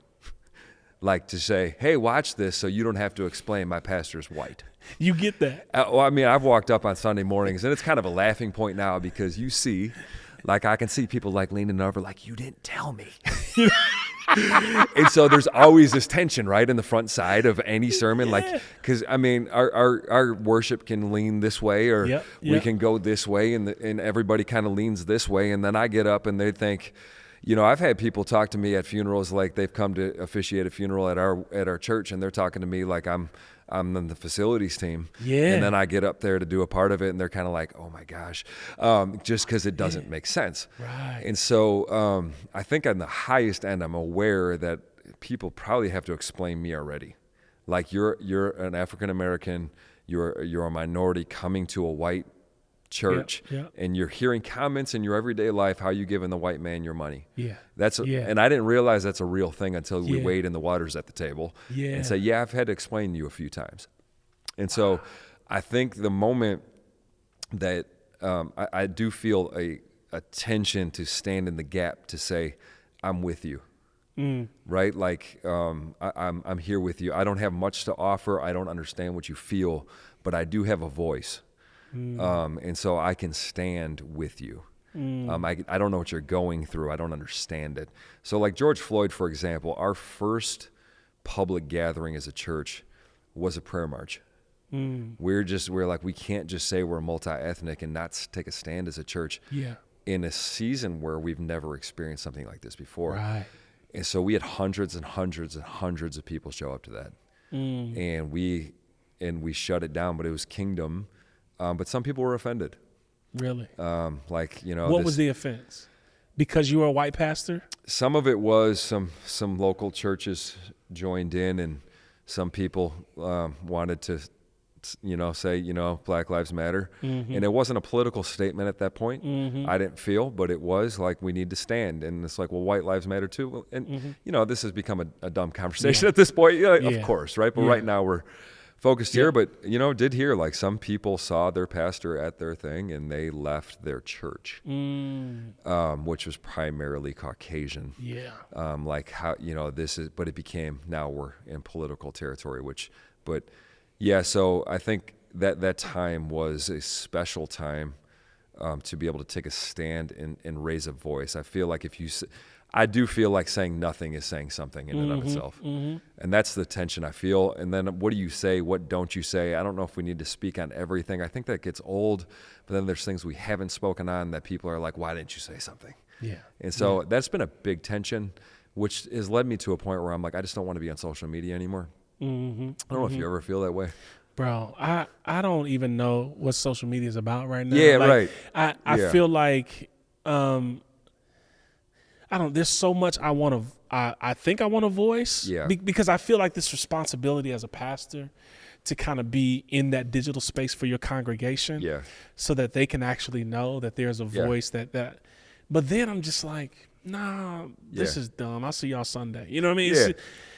Speaker 2: like, to say, hey, watch this so you don't have to explain my pastor's white.
Speaker 1: You get that?
Speaker 2: Well, I mean, I've walked up on Sunday mornings, and it's kind of a laughing point now, because you see, like, I can see people, like, leaning over, like, you didn't tell me. And so there's always this tension, right, in the front side of any sermon, like, because, I mean, our worship can lean this way, or we can go this way, and everybody kind of leans this way, and then I get up and they think, you know, I've had people talk to me at funerals like they've come to officiate a funeral at our church, and they're talking to me like I'm I'm on the facilities team.
Speaker 1: Yeah.
Speaker 2: And then I get up there to do a part of it, and they're kind of like, oh my gosh, just because it doesn't make sense.
Speaker 1: Right.
Speaker 2: And so I think on the highest end, I'm aware that people probably have to explain me already. Like you're an African American, you're a minority coming to a white church, and you're hearing comments in your everyday life how you giving the white man your money.
Speaker 1: Yeah.
Speaker 2: And I didn't realize that's a real thing until we weighed in the waters at the table and say, I've had to explain to you a few times. And so I think the moment that I do feel a tension to stand in the gap to say, I'm with you. Right? Like, I'm here with you. I don't have much to offer. I don't understand what you feel, but I do have a voice. And so I can stand with you. I don't know what you're going through. I don't understand it. So like George Floyd, for example, our first public gathering as a church was a prayer march. We're like, we can't just say we're multi-ethnic and not take a stand as a church in a season where we've never experienced something like this before.
Speaker 1: Right.
Speaker 2: And so we had hundreds and hundreds and hundreds of people show up to that. And we shut it down, but it was kingdom. But some people were offended.
Speaker 1: Really?
Speaker 2: What
Speaker 1: was the offense? Because you were a white pastor?
Speaker 2: Some of it was some local churches joined in, and some people wanted to, say, Black Lives Matter. And it wasn't a political statement at that point. I didn't feel, but it was like, we need to stand. And it's like, well, white lives matter too. Well, and, this has become a dumb conversation at this point. Of course, right? But right now we're focused here, but did hear like some people saw their pastor at their thing and they left their church, which was primarily Caucasian. Like how this is, but it became, now we're in political territory. So I think that time was a special time to be able to take a stand and raise a voice. I do feel like saying nothing is saying something in and of itself. And that's the tension I feel. And then what do you say? What don't you say? I don't know if we need to speak on everything. I think that gets old, but then there's things we haven't spoken on that people are like, why didn't you say something? And so that's been a big tension, which has led me to a point where I'm like, I just don't want to be on social media anymore. I don't know if you ever feel that way.
Speaker 1: Bro, I don't even know what social media is about right now.
Speaker 2: Right.
Speaker 1: I feel like there's so much I think I want to voice because I feel like this responsibility as a pastor to kind of be in that digital space for your congregation so that they can actually know that there's a voice that, but then I'm just like, nah, this is dumb. I'll see y'all Sunday. You know what I mean?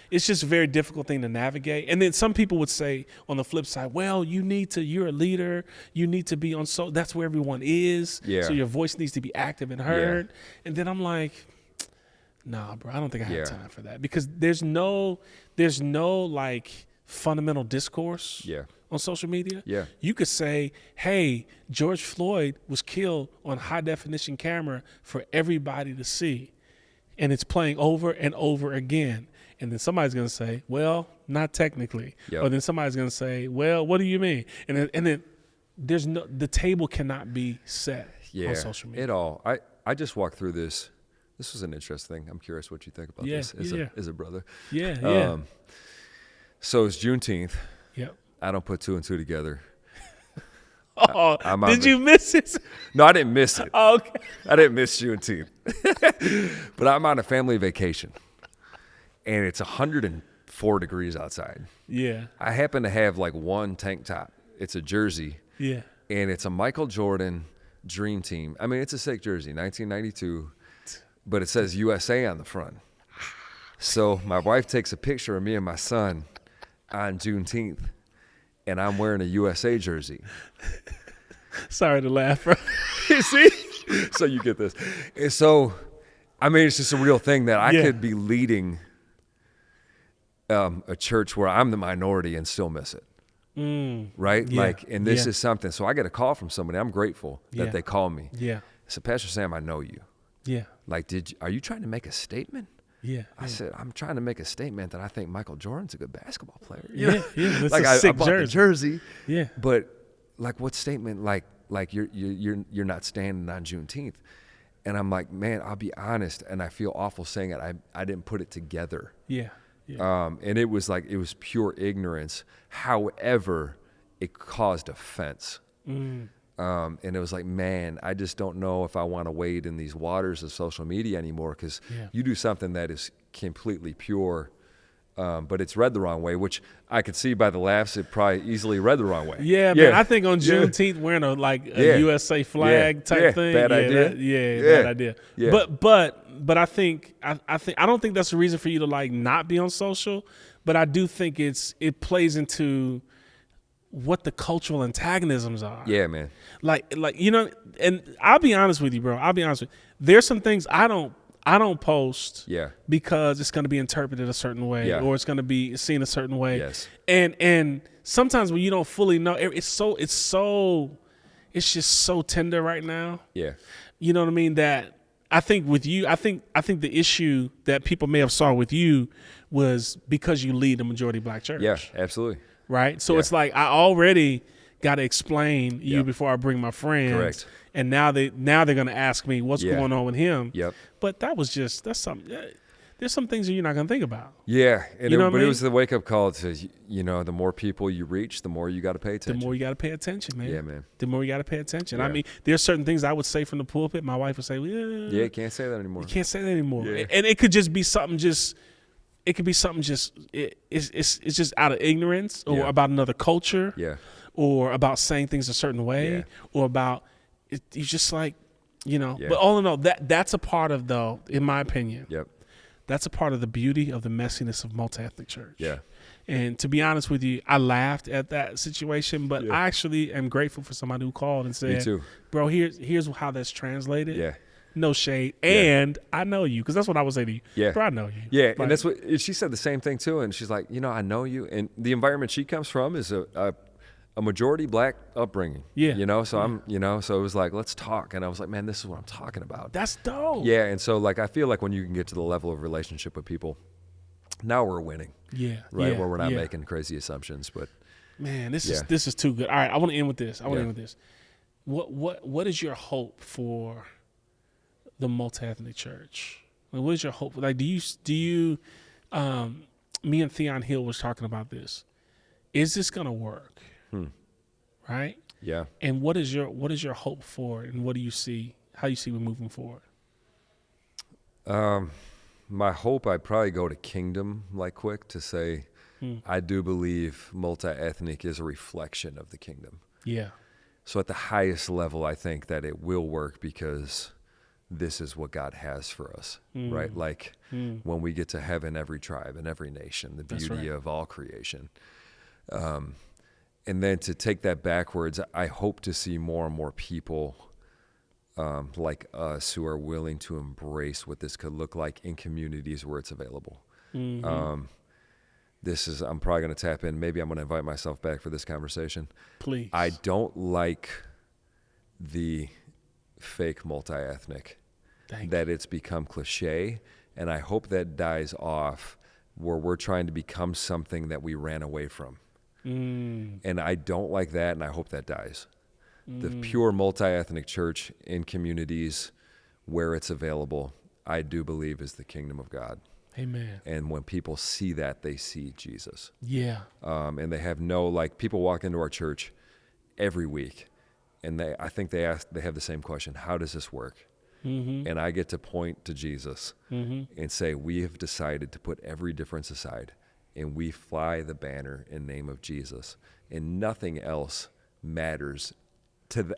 Speaker 1: It's just a very difficult thing to navigate. And then some people would say on the flip side, well, you're a leader. You need to be on, so that's where everyone is. So your voice needs to be active and heard. And then I'm like, nah, bro, I don't think I have time for that because there's no like fundamental discourse on social media. You could say, hey, George Floyd was killed on high definition camera for everybody to see. And it's playing over and over again. And then somebody's going to say, well, not technically. Or then somebody's going to say, well, what do you mean? And then the table cannot be set on social media.
Speaker 2: I just walked through this. This was an interesting thing. I'm curious what you think about this as a brother. So it's Juneteenth. I don't put two and two together.
Speaker 1: Did you miss it?
Speaker 2: No, I didn't miss it.
Speaker 1: Oh, okay.
Speaker 2: I didn't miss Juneteenth. But I'm on a family vacation. And it's 104 degrees outside. I happen to have like one tank top. It's a jersey. And it's a Michael Jordan Dream Team. I mean, it's a sick jersey, 1992. But it says USA on the front. So my wife takes a picture of me and my son on Juneteenth, and I'm wearing a USA jersey.
Speaker 1: Sorry to laugh, bro.
Speaker 2: You see? So you get this. And so, I mean, it's just a real thing that I could be leading a church where I'm the minority and still miss it. Right? And this is something. So I get a call from somebody. I'm grateful that they call me. I said, Pastor Sam, I know you. Like, are you trying to make a statement? I said, I'm trying to make a statement that I think Michael Jordan's a good basketball player.
Speaker 1: That's
Speaker 2: like
Speaker 1: a sick
Speaker 2: I bought
Speaker 1: jersey.
Speaker 2: The jersey. But like, what statement? Like you're not standing on Juneteenth. And I'm like, man, I'll be honest, and I feel awful saying it. I didn't put it together. And it was pure ignorance. However, it caused offense. And it was like, man, I just don't know if I want to wade in these waters of social media anymore, because you do something that is completely pure, but it's read the wrong way, which I could see by the laughs, it probably easily read the wrong way.
Speaker 1: Yeah, man. I think on Juneteenth wearing a USA flag type thing.
Speaker 2: Bad idea.
Speaker 1: Bad idea. Yeah. But I don't think that's a reason for you to like not be on social. But I do think it plays into what the cultural antagonisms are.
Speaker 2: Yeah, man.
Speaker 1: Like and I'll be honest with you, bro. There's some things I don't post because it's going to be interpreted a certain way or it's going to be seen a certain way.
Speaker 2: Yes.
Speaker 1: And sometimes when you don't fully know, it's just so tender right now.
Speaker 2: Yeah.
Speaker 1: You know what I mean? That I think with you, I think the issue that people may have saw with you was because you lead the majority black church.
Speaker 2: Yeah, absolutely.
Speaker 1: Right? So it's like I already got to explain you before I bring my friends.
Speaker 2: Correct.
Speaker 1: And now they're going to ask me what's going on with him.
Speaker 2: Yep.
Speaker 1: But that's something. There's some things that you're not going to think about.
Speaker 2: Yeah. And
Speaker 1: it
Speaker 2: was the wake up call to, the more people you reach, the more you got to pay attention.
Speaker 1: The more you got to pay attention, man.
Speaker 2: Yeah, man.
Speaker 1: The more you got to pay attention.
Speaker 2: Yeah.
Speaker 1: I mean, there's certain things I would say from the pulpit. My wife would say,
Speaker 2: you can't say that anymore.
Speaker 1: You can't say that anymore.
Speaker 2: Yeah.
Speaker 1: And it could just be something it's just out of ignorance or about another culture.
Speaker 2: Yeah.
Speaker 1: Or about saying things a certain way or about you just like, but all in all, that's a part of, though, in my opinion, that's a part of the beauty of the messiness of multi-ethnic church.
Speaker 2: Yeah.
Speaker 1: And to be honest with you, I laughed at that situation, but I actually am grateful for somebody who called and said,
Speaker 2: me too.
Speaker 1: Bro, here's how that's translated.
Speaker 2: Yeah.
Speaker 1: No shade. And I know you, because that's what I would say to you. Yeah. Bro, I know you.
Speaker 2: Yeah, and that's what she said the same thing too. And she's like, I know you. And the environment she comes from is a majority black upbringing. Yeah. So I'm, so it was like, let's talk. And I was like, man, this is what I'm talking about.
Speaker 1: That's dope.
Speaker 2: Yeah. And so like, I feel like when you can get to the level of relationship with people, now we're winning.
Speaker 1: Yeah.
Speaker 2: Right.
Speaker 1: Yeah.
Speaker 2: Where we're not making crazy assumptions, but
Speaker 1: man, this is too good. All right. I want to end with this. What is your hope for the multi-ethnic church? Like, what is your hope? Like, do you, me and Theon Hill was talking about this. Is this going to work? Right?
Speaker 2: Yeah.
Speaker 1: And what is your hope for it, and what do you see? How you see we moving forward?
Speaker 2: My hope, I'd probably go to kingdom like quick to say, I do believe multi-ethnic is a reflection of the kingdom.
Speaker 1: Yeah.
Speaker 2: So at the highest level, I think that it will work because this is what God has for us, right? Like when we get to heaven, every tribe and every nation, the beauty of all creation. And then to take that backwards, I hope to see more and more people like us who are willing to embrace what this could look like in communities where it's available. I'm probably going to tap in. Maybe I'm going to invite myself back for this conversation.
Speaker 1: Please.
Speaker 2: I don't like the fake multi-ethnic, that it's become cliche. And I hope that dies off where we're trying to become something that we ran away from. And I don't like that, and I hope that dies. The pure multi-ethnic church in communities where it's available, I do believe is the kingdom of God.
Speaker 1: Amen.
Speaker 2: And when people see that, they see Jesus.
Speaker 1: Yeah.
Speaker 2: And they have people walk into our church every week, and I think they have the same question: how does this work? And I get to point to Jesus and say, we have decided to put every difference aside, and we fly the banner in the name of Jesus, and nothing else matters to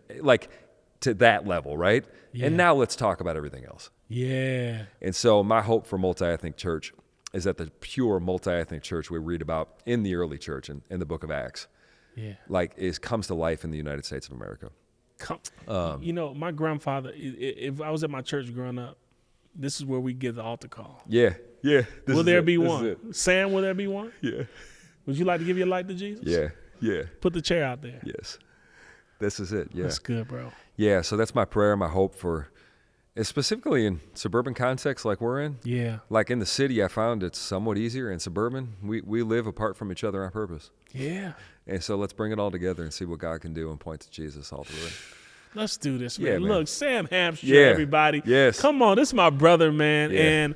Speaker 2: that level, right? Yeah. And now let's talk about everything else.
Speaker 1: Yeah.
Speaker 2: And so my hope for multi-ethnic church is that the pure multi-ethnic church we read about in the early church in the book of Acts, comes to life in the United States of America.
Speaker 1: My grandfather, if I was at my church growing up, this is where we get the altar call.
Speaker 2: Yeah.
Speaker 1: Will there be one? Sam, will there be one?
Speaker 2: Yeah.
Speaker 1: Would you like to give your life to Jesus?
Speaker 2: Yeah.
Speaker 1: Put the chair out there.
Speaker 2: Yes. This is it. Yeah.
Speaker 1: That's good, bro.
Speaker 2: Yeah. So that's my prayer, my hope for, and specifically in suburban context like we're in.
Speaker 1: Yeah.
Speaker 2: Like in the city, I found it's somewhat easier. In suburban, we live apart from each other on purpose.
Speaker 1: Yeah.
Speaker 2: And so let's bring it all together and see what God can do and point to Jesus all through it.
Speaker 1: Let's do this, man.
Speaker 2: Yeah, man.
Speaker 1: Look, Sam Hamstra, everybody.
Speaker 2: Yes.
Speaker 1: Come on, this is my brother, man.
Speaker 2: Yeah.
Speaker 1: And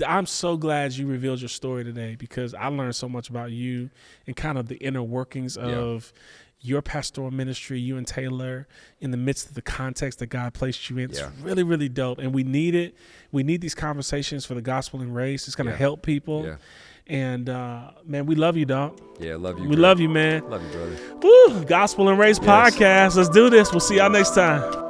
Speaker 1: I'm so glad you revealed your story today, because I learned so much about you and kind of the inner workings of your pastoral ministry, you and Taylor, in the midst of the context that God placed you in. It's really, really dope. And we need it. We need these conversations for the gospel and race. It's going to help people. Yeah. And, man, we love you, dog.
Speaker 2: Yeah, love you.
Speaker 1: We love you, man.
Speaker 2: Love you, brother.
Speaker 1: Woo, Gospel and Race Podcast. Let's do this. We'll see y'all next time.